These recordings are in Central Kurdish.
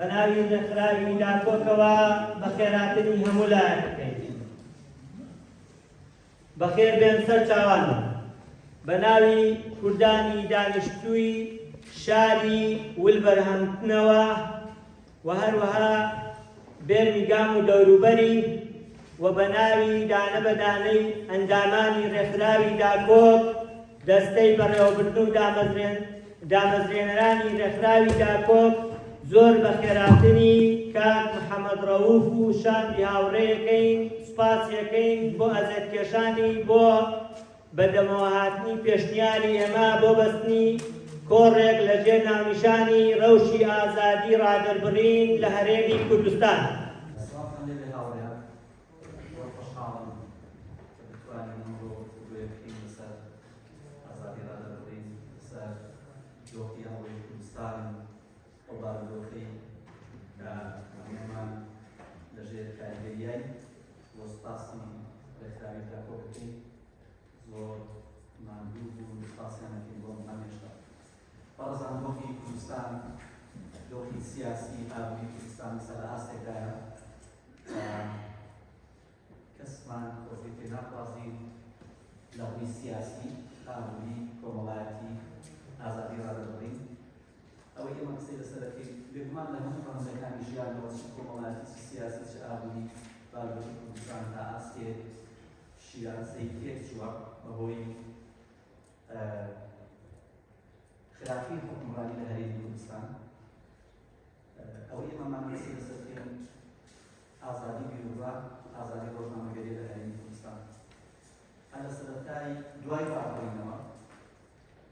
بەناوی نەخراوی داکۆکەوە بە خێراتنی هەموو لایەک بکەین. بەخێر بێن سەر چاوانمان بەناوی کوردانی دانیشتووی شاری ولبەرهەمتنەوە و هەروەها بێرمیگام و دەوروبەری و بەناوی دانە بەدانەی ئەندامانی ڕێکخراوی داکۆک دەستەی بەڕێوەبردن و دامەزرێنەرانی ڕێکخراوی داکۆک زۆر بە خێراتنی کاک محەممەد ڕەووف و شاندی هاوڕێیەکەین سوپاسیەکەین بۆ ئەزەرکێشانی بۆ بەدەمەوە هاتنی پێشنیاری ئێمە بۆ بەستنی کۆڕێک لەژێر ناونیشانی ڕەوشی ئازادی ڕادەربڕین لە هەرێمی کوردستان. دۆخی سیاسی ئابووری کوردستانی سەر ئاستێکدایە کەسمان خۆزی پێ ناخوازین لە ڕووی سیاسی ئابووری کۆمەڵایەتی ئازادی ڕادەبڕین ئەوەی ئێمە قسەی لەسەرەکەی بێگومان لە هەموو ڕەمزەکانی ژیانەوە چ کۆمەڵایەتی سیاسی چ ئابووری بارودۆخی کوردستان تا ئاستێ شیرازەی تێک چووە بەهۆی خراپی حکومڕانی لە هەرێمی کوردستان ئەوەی ئێمەمان قسەی لەسەرکەین ئازادی بیرروڕا ئازادی ڕۆژنامەگەری لە هەرێمی کوردستان هەر لە سەرەتای دوای ڕابڕینەوە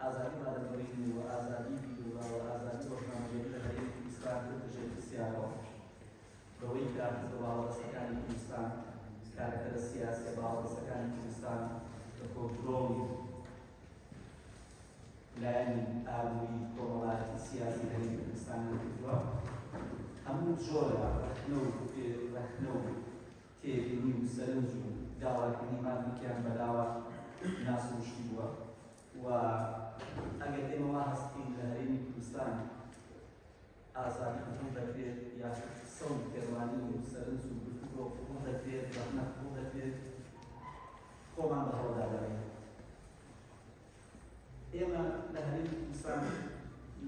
ئازادی ڕادەبڕین و ئازادی بیرروڕا و ئازادی ڕۆژنامەگەری لە هەرێمی کوردستان بژێر پرسیارەوە بەوەی کارکردە باوەڕەسەکانی کوردستان کارەکەرە سیاسی باوەڕەسەکانی کوردستان بە کۆنتڕۆڵی لایەنی ئابووری کۆمەڵایەتی سیاسی هەرێمی کوردستان کردووە هەموو جۆرە ڕەخنە و تێبینی و سەرنج و داواکردنی مادیکیان بەداوا ناسروشتی بووە و ئەگەر ئێمە وا هەستین لە هەرێمی کوردستان ئازادی قبوڵ دەکرێت یا سەوت پێڕوانی و سەرنج و گفتوگۆ قبوڵ دەکرێت ڕەخنە قبوڵ دەکرێت خۆمان بە هەوڵدا دەڕێین. ئێمە لە هەرێمی کوردستان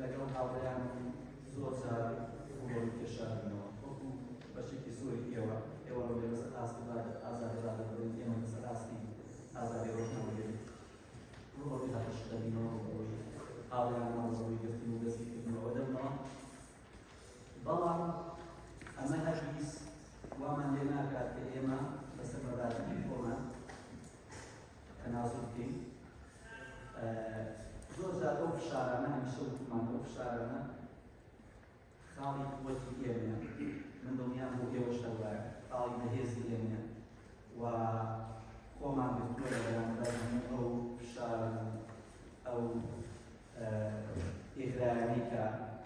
لەگەڵ هاوڕێیان زۆر جار ڕۆڵی کێشاردنەوە وەکو بەشێکی زۆری ئێوە ڕۆڵی لەسەر ئاستی ئازادی ڕادەبڕین ئێمە لەسەر ئاستی ئازادی ڕۆژنامەگەری ڕۆڵی هاتەشدەبینەوە ڕۆڵی هاوڕێیانمان ڕۆڵی گرتن و دەستگیرکردنەوە دەبنەوە بەڵام ئەمە هەرگیز وامان لێ ناکات کە ئێمە لەسەر مەبادئی خۆمان تەنازوڵ بکەین زۆر جار ئەو فشارانە هەمیشە وتمان ئەو فشارانە خاڵی قووەتی ئێمەیە من دڵنیام بۆ ئێوەش هەروایە خاڵی بەهێزی ئێمەیە و خۆمان گرتووە لە بەرامبەر هەموو ئەو فشارن ئەو ئێگرایانەی کە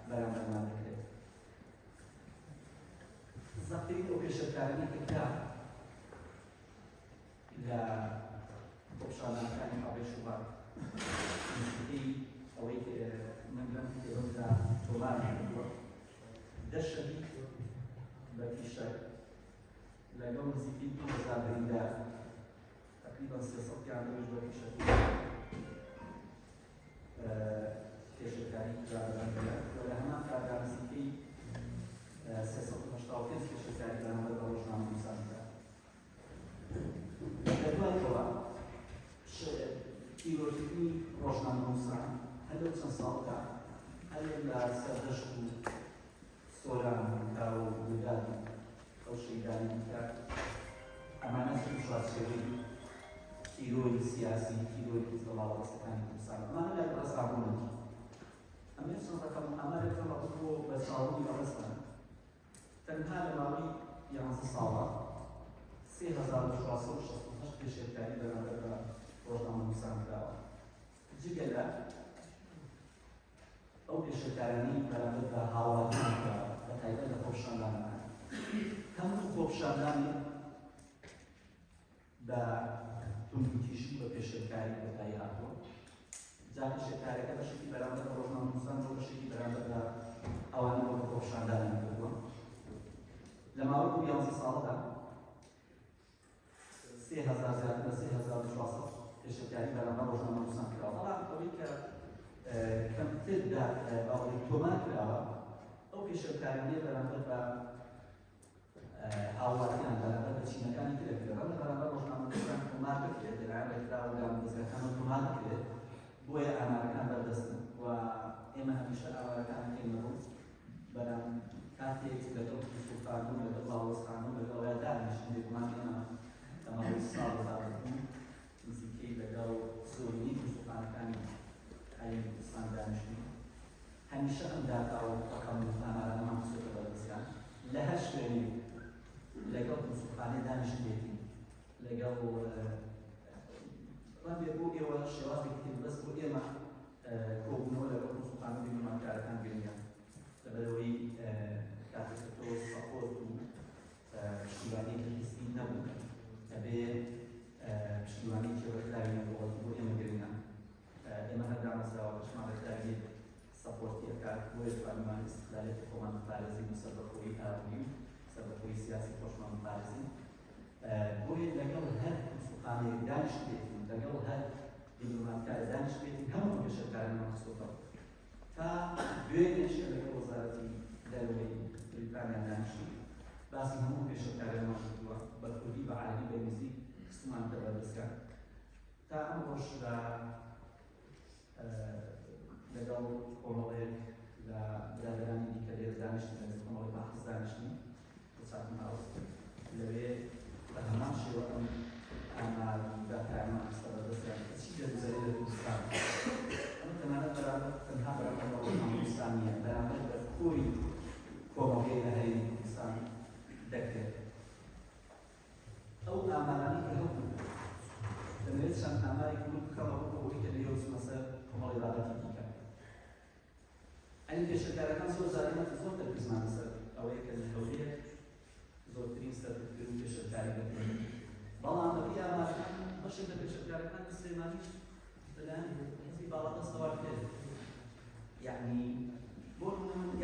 بەرامبەرمان دەکرێت زەقترین ئەو پێشەرکارانەی کە کرا لە خۆپیشاندانەکانی ئاڵێشوبات ئەوەی من لەم کتێبەمدا تۆمار کردووە دەشەبی بە پیشەک لەگەڵ نزیکی 2000 بریندار تقریبا 300 پیانەوەش بە پیشەک پێشەکاری کرابەرانگەرە و لە هەمان کاردا نزیکەی 385 پێشەکاری بەرامبەر بە ڕۆژنامەنووسان کرا. لە دوایەوە پیرۆزیکردنی ڕۆژنامەنووسان هەر لەو چەند ساڵدا هەر لە سەردەشت و سۆران و گودان ئەو شەیدانی کرد ئەمانە چوارچێوەی تیرۆی سیاسی تیرۆی دەسەڵاتدارەکانی کوردستان ئەمانە لای ڕەسابوونەتی ئەمە چەند ڕەقەم ئەمانێکە ڕەبوو بە ساڵی بەڕستان تەنها لە ماوەی 11 ساڵە 3468 پێشێرکاری بەرامبەر بە ڕۆژنامەنووسان کراوە جگە لە ئەو پێشەکارانەی بەرامبەر بە هاوڵاتیان کراوە بە تایبەت لە خۆپیشاندانەکان هەموو خۆپیشاندانی بە توندوتیژی بە پێشەکاری بەتایی هاتووە جا پێشەکارەکە بەشێکی بەرامبەر بە ڕۆژنامەنووسان بۆ بەشێکی بەرامبەر بە ئەوانە بۆ بە خۆپیشاندانیان کردووە لە ماوەی بوو 11 ساڵەدا 3000 زیاتر لە 3400 پێشەکاری بەرامبەر ڕۆژنامە نووسان کراوە. بەڵام ئەوەی کە کەمتر باوەڕی تۆمار کراوە ئەو پێشەکاریانەیە بەرامبەر بە هاوڵاتیان بەرامبەر بە چینەکانی ترە کراوە لە بەرامبەر ڕۆژنامە نووسان تۆمار بکرێت لەلایەن ڕێکخراوە دامەزگەکانە تۆمار بکرێت بۆیە ئامارەکان بەردەستن و ئێمە هەمیشە ئامارەکانەکەین ڕوو بەرام کاتێک لەگەڵ سوڵتان و لەگەڵ باوەستان و لەگەڵ دانیشتن بێگومان ئێمە تەماوەی ساڵ بوون نزیکەی لەگەڵ زۆرینەی سوڵتانەکانی هەیە کوردستان دانیشتین هەمیشە ئەم داتا و ڕقەم و ئامارانەمان بچێتە بەردەستیان لە هەر شوێنێک لەگەڵ سوڵتانێ دانیشتێتین لەگەڵ ڕەنگە بۆ ئێوە شێوازێکی بەس بۆ ئێمە کۆبوونەوە لەگەڵ سوڵتان و بیرمانکارەکان گرنگە لەبەرەوەی کاتێک تۆ سەپۆرت و پشتیوانێکی هیستی نەبوو ئەبێ پشتیوانێکی ڕێکخراوی نەبووەتی بۆ ئێمە گرنگە ئێمە هەر دامەزراوە پشمان ڕێکخراوی سەپۆرتی ئەکات بۆیە توانیمان ئیستیقلالێتی خۆمان بپارێزین و سەربەخۆیی ئاڕووی و سەربەخۆیی سیاسی خۆشمان بپارێزین بۆیە لەگەڵ هەر سوڵتانێک دانیشتێتین لەگەڵ هەر بیرمانکارە دانیشتێتین هەموو پێشەکارانمان خستۆتەوە تا دوێنێش لەگەڵ وەزارەتی دەرەوەی بریتانیا دانیشتی باسی هەموو پێشەکارانمان کردووە بە کوردی بە عەرەبی بە ئینگلیزی خستمان بەردەستکرد تا ئەم ڕۆژ لەگەڵ کۆمەڵێک لە برادرانی دیکە لێرە دانیشتین لەگەڵ کۆمەڵی باحث دانیشتین بۆ چاکم هاوس لەوێ بە هەمان شێوە ئەم ئامار داکارمان خستە بەردەستیان چی دەگوزارێت لە کوردستان ئەمە تەنانەت بەرامبەر تەنها بەرامبەر بە ڕۆژنامە کوردستانیە بەرامبەر بە کۆی کۆمەڵگەی لە هەرێمی کوردستان دەکرێت ئەو ئامارانی کە هەبوو دەمەوێت چەند ئاماری کوردی بکەمەوە بۆ ئەوەی کە لێرە وچمە سەر کۆمەڵی بابەتی دیکە ئەنی پێشەکارەکان زۆر زاریمەت زۆر دەرپیزمان لەسەر ئەوەیە کە لەهەولێر زۆرترین سەرکردن و پێشەکاری دەکرێن بەڵام بەپی ئامارەکان بەشێک لە پێشەکارەکانی سلێمانیش لەلایەن حیزبی باڵادەستەوە کرد یعنی بۆ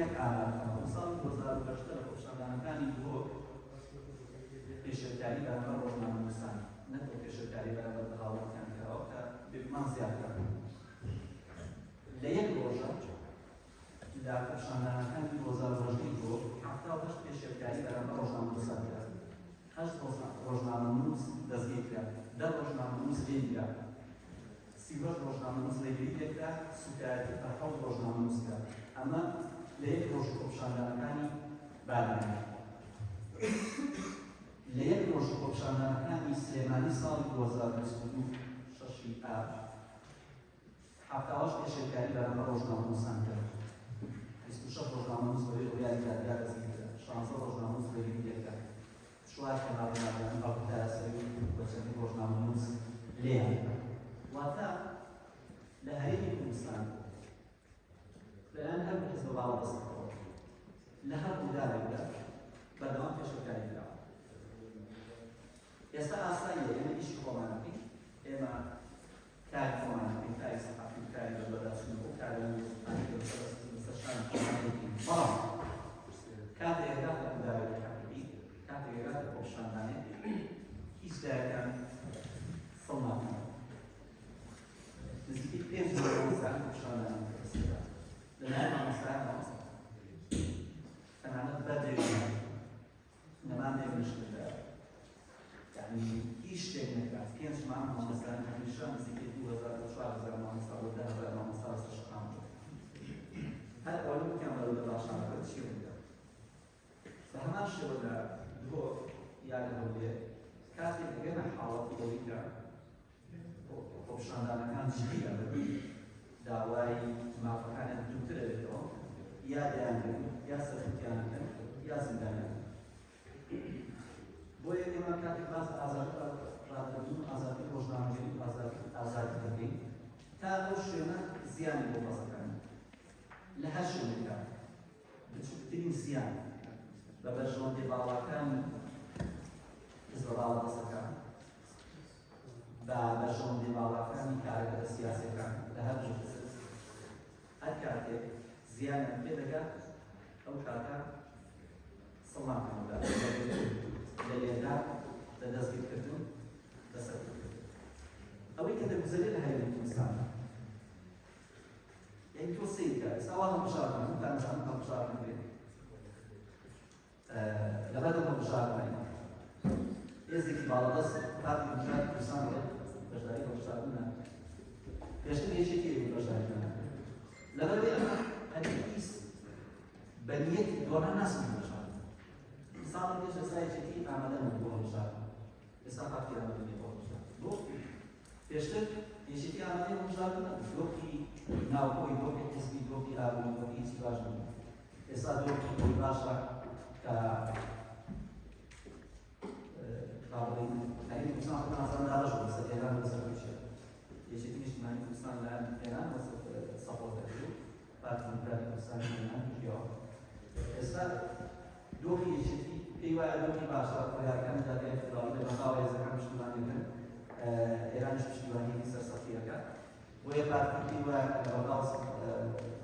یەک ئامارەکان بۆ ساڵی 2018 لە خۆپیشاندانەکانی بۆ پێشەکاری بەرامبەر ڕۆژنامە نووسان نەتەوە پێشەکاری بەرامبەر بە هاوڵاتیان کراوە کە بێگومان زیاترە لە یەک ڕۆژە لە خۆپیشاندانەکانی 2018 بۆ 78 پێشەکاری بەرامبەر ڕۆژنامە نووسان کرد 8 ڕۆژنامە نووس دەستگیر کرد 10 ڕۆژنامە نووس لێگرا 38 ڕۆژنامە نووس لێگیری لێکرا سوکایەتی بە 7 ڕۆژنامە نووس کرد ئەمە لە یەک ڕۆژ خۆپیشاندانەکانی بادانە لە یەک ڕۆژ خۆپیشاندانەکانی سلێمانی ساڵی 2026 ئاب 78 پێشەکاری بەرامبەر ڕۆژنامە نووسان کرد 26 ڕۆژنامە نووس بەوەی ڕۆیاری دادگا دەستگیر کرد 16 ڕۆژنامە نووس لێگیری لێکرا شوار کەمابناویان ئەڵقدارە سەروی بە چەندین ڕۆژنامە نووس لێهێنا واتە لە هەرێمی کوردستان لەلایەن هەموو حیزب باڵادەستەوە لە هەموو دارێکدا بەردەوام پێشەکاری کراوە ئێستا ئاساییە ئێمە ئیشی خۆمان دەکەین ئێمە کاری خۆمان دەکەین کاری سەحافی کاری بەردەستچوون بۆ کاری لەسەرشان خۆمان دەکەین بەڵام کاتێک هێراتە دارێکەکانی کاتێک هێراتە خۆپیشاندانێ هیچ دارەکان سەڵ ناکەن نزیکی 5 ملیۆن خۆپیشاندان پرسیدا لەلایەن مامۆستایانەوە تەنانەت بەردێک نەمانێنش کردا یعنی هیچ شتێک نەکات 5 مانگ مامۆستایان هەمیشە نزیکی 2000 مامۆستا بۆ 10000 مامۆستا لەسەر شقام بوو هەر ئەوەی بکەم بەرەو لە باشانەکە چی بکە بە هەمان شێوەدا بۆ یا لە هەولێر کاتێک دەگەنە حاڵەتی ئەوەی کە خۆپیشاندانەکان جددیە ببین داوای مافەکانیان دووترە بێتەوە یا دەیانکەن یا سەرکوتیانەکەن یا زیندانیان بۆیە ئێمە کاتێک باس ئازادی ڕادەبوون ئازادی ڕۆژنامەنووسی ئازادی دەکەین تا ئەو شوێنە زیانی بۆ بەسەکان لە هەر شوێنێکدا بچووکترین زیان بە بەرژەوەندەی باڵاکان حیزب باڵادەستەکان بە بەرژەوەندەی باڵاکانی کارەکەتە سیاسیەکان لە هەر جوزەت هەر کاتێک زیانیان پێ دەگات ئەو کاتە سەڵامکەمەدا هەڵبژاردنەوەی هێزێکی باڵەدەست کاتی بژاری کوردستان بەشداری هەڵبژاردنە پێشتر هێزێکی بەشداریدانە لەبەرەوەی ئەمە هەرگیز بەنیەتی دۆڕان ناسبین بەشداردن ئینسانی پێش ئێستایەکی ئامادە نەبوو بۆ هەڵبژاردن ئێستا کاتی ئامادە نییە بۆ هەڵبژاردن بۆ پێشتر هێزێکی ئامادەی هەڵبژاردن دۆخی ناوخۆی دۆخی حیزبی دۆخی ئابووری دۆخی هیچی باش نەبوو ئێستا دۆخی خۆی باشە کە يعني كردستان خودمان ئازان داڕژ بوو لەسەر ئێران و لەسەر رووسیا یەکێتی نیشتیمانی کوردستان لە ئێران سەپۆرت دەکرد پارتی دیموکراتی کوردستانی ئێران توشیەوە ئێستا دۆخی یەکێتی پێی وایە دۆخی باشە فڕیارەکانی دادگای فێدراڵی لە بەناوە هێزەکان پشتیوانیەکەن ئێرانیش پشتیوانیەکی سەرسەختیەکە بۆیە پارتی پێی وایە لە بەناو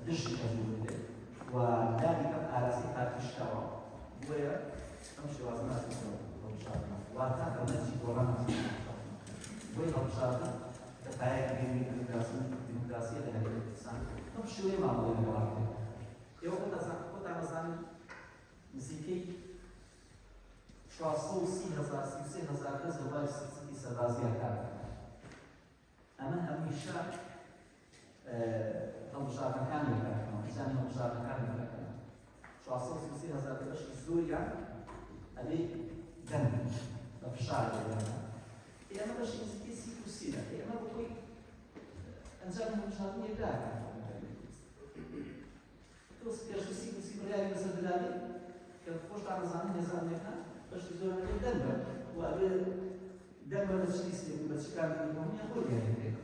دژی هەزوو بدرێت و دانی کەم ئاراسی پارتی شکاوە بۆیە ئەم شێوازە ناسیتەوە واتە ئەمەجی دۆڕان بۆی هەڵبژاردن دەتایەکی گەیمی دیموکراسی لە هەرێمی کوردستان ئەم شێوەیە مامەڵەی وڵات ئێوە خۆتان دەزانن نزیکەی 430,000 کەس لەوای سەرچەکی سەربازیان کار دەکەن ئەمە هەمیشە هەڵبژاردنەکانی دەکەن نزانی هەڵبژاردنەکانی دەکەن 430,000 بەشی زۆریان ئەبێ دەن بە فشار دەدەن ئێمە بەشی نزیکەی 30% ئێمە بۆ خۆی ئەنجامی هەڵبژاردنی یەکداکەن تۆ پێش 30% بڕیاری بەسەر دراوێ کە خۆشتان دەزانن هێزانێکە بەشی زۆرەکەی دەن بە و ئەبێ دەن بە چ لیستێک و بە چ کارێکی کۆمیە خۆی دیاری بکرێت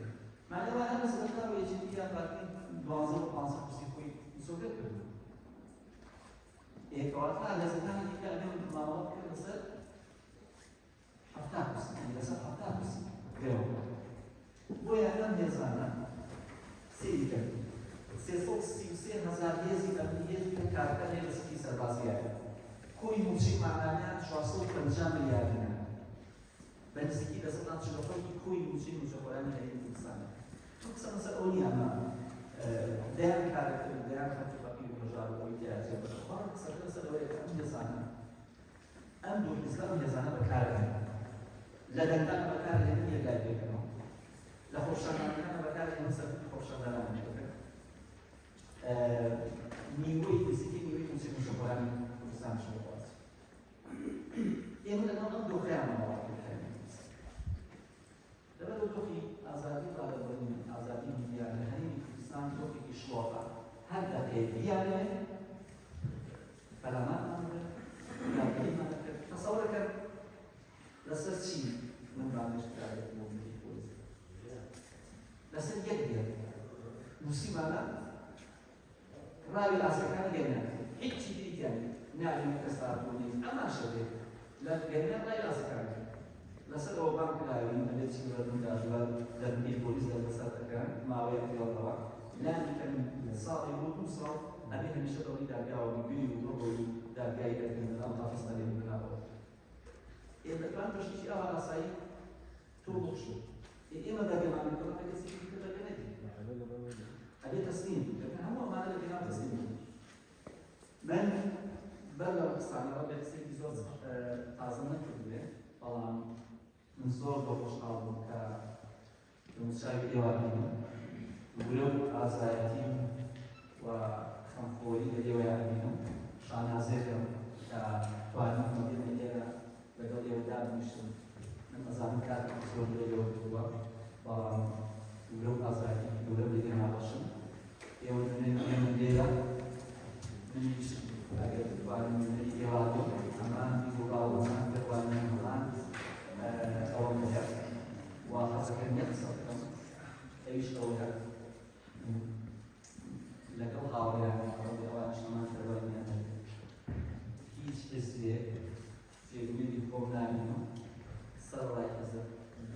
معنەوە هەمە سەرەتا و یەکێتییان پارتی 12% خۆی مسۆگەت کردو کەواتە هێزەکانی دیکە ئەبێ ماوەڵات بکرێت لەسەر 70% لەسەر 70% گرێوە بۆیە ئەم هێزانە سێری کرد 333,000 هێزی ئەمنیەتی کارەکان هەیە لەسەری سەربازیایە کۆی موچەی معنانیان 450 ملیاردینە بە نزیکی لەسەر 40% کۆی موچەی موچەخۆرانی هەرێمی کوردستانە قسە مەسەر ئەو نییە ئەمە دەیان کارەکرد دەیان خەمتوقەپی و هەژاروەوەی دیارجێ بەخۆڕ قسەکە لەسەر ئەوەیە کە ئەم هێزانە ئەم دوو حیزب ئەم هێزانە بەکارهێنن لە دەنگدان بەکارهێنن یەکلای پێکەنەوە لە خۆپشاندانەکانە بەکارهێنن سەر خۆپشاندانان دەکەن نیوەی نزیکی نیوەی موچەی موچەخۆرانی کوردستان شەوەخواست ئێمە لەناو ئەم دۆخەیانەوە لەبەر دۆخی ئازادی ڕادەبەرین ئازادی میدیان لە هەرێمی کوردستان دۆخێکی شلۆغە هەر دەقەیە بیانێ بەرامانمان بێت یاغیمان دەکرد تەسەوڕەکە لەسەر چی من بانگشتکارێت بۆ ملی پۆلیس لەسەر یەک دێت نووسیمانە ڕاوی ئاسەکان گەنە هیچی دیکەن ناوی کەساربوونی ئەمان شەبێت لە گەنە ڕای ئاسەکان لەسەر ئەوە بان کراوی ئەبێت چی وەردوندا ژوار دەربنی پۆلیس دەربەسەرەکان ماوەیە پێڵەوە لانی کەم ساڵی بۆ 2 ساڵ ئەبێ هەمیشە دڵی داگاوە بگوێی و بڕۆی داگای دەکەن ئەم تافستانی بکراوە ئێمەکان بەشیشی ئەوە ئاسایی تۆ بخشو ئێمە داگەمانە کەڵە پێسی کردەکەنێتی ئەبێ تەسلیم دەکەن هەموو ئەمانە لەگەڵ تەسلیم من بەر لەو قسانەوە بەرسێکی زۆر تازە نەکردوێ بەڵام من زۆر دڵخۆشحاڵ بووم کە موساوی ئێواربینم گورە و ئازایەتیم و خەمخۆری لە ئێوەیان بینم شانازێکم کە توانم بێنە لێرە لەگەڵ ئێوەدا بنیشتم من ئەزانم کاتێک زۆر لە ئێوە بووە بەڵام گورە و ئازایەتی گورە لێرە ناوەشم ئێوە دەمێن ئێمە لێرە منیش ئەگەر بتوانم وێنەی ئێوە ئەمان بۆ باوەزان دەتوانم هەڵان ئەوەم هەیە و حەزەکەم یەک قسە بکەم ئەویش ئەوەیە لەگەڵ هاوڕێیان ئەوانش ئەمان دەوانیان هیچ حزبێک جێگوێری خۆم نامێنم سەر ڕای حەزب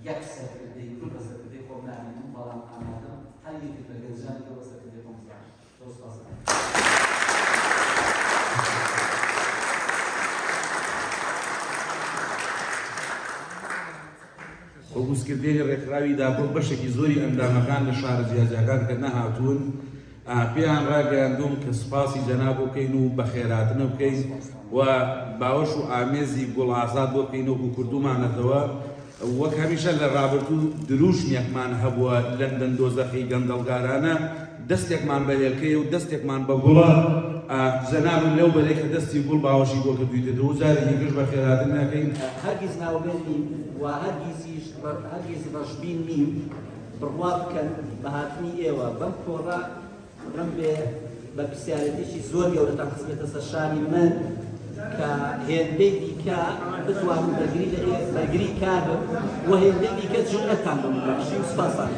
یەک سەرکردەی دوو بەسەرکردەی خۆم نامێنم بەڵام ئامادەم هەر یەکێک لە گەنجانی ئەو بەسەرکردەی خۆم بزانم زۆر سپاس وەگوزکردێنی ڕێکخراوی دابۆ بەشێکی زۆری ئەندامەکان لە شارە جیاجاکان کە نەهاتوون پێیان ڕاگەیاندوم کە سوپاسی جەناب بکەین و بەخێراتنە بکەین و باوەش و ئامێزی گوڵ ئازاد بۆ بکەین و کوردومانەتەوە وەک هەمیشە لە ڕابردوو دروشمێکمان هەبووە لەندەن دۆزەخی گەندەڵگارانە دەستێکمان بە هێلکەیە و دەستێکمان بە گوڵە جەناب لەو بەرەی کە دەستی گوڵ باوەشی بۆ کردوویتەوە و جارێکیش بەخێراتن ناکەین هەرگیز ناوبێت نیم و هەرگیز ڕەشبین نیم بڕوا بکەن بە هاتنی ئێوە بەم کۆڕە ڕم بێ بە پرسیارەتێکی زۆر گەورەتان خزمێتە سەر شانی من کە هێندەی دیکە بتوانن بەرگری کار بن و هێندەی دیکە جوڵەتان بن بەخشی و سپاسان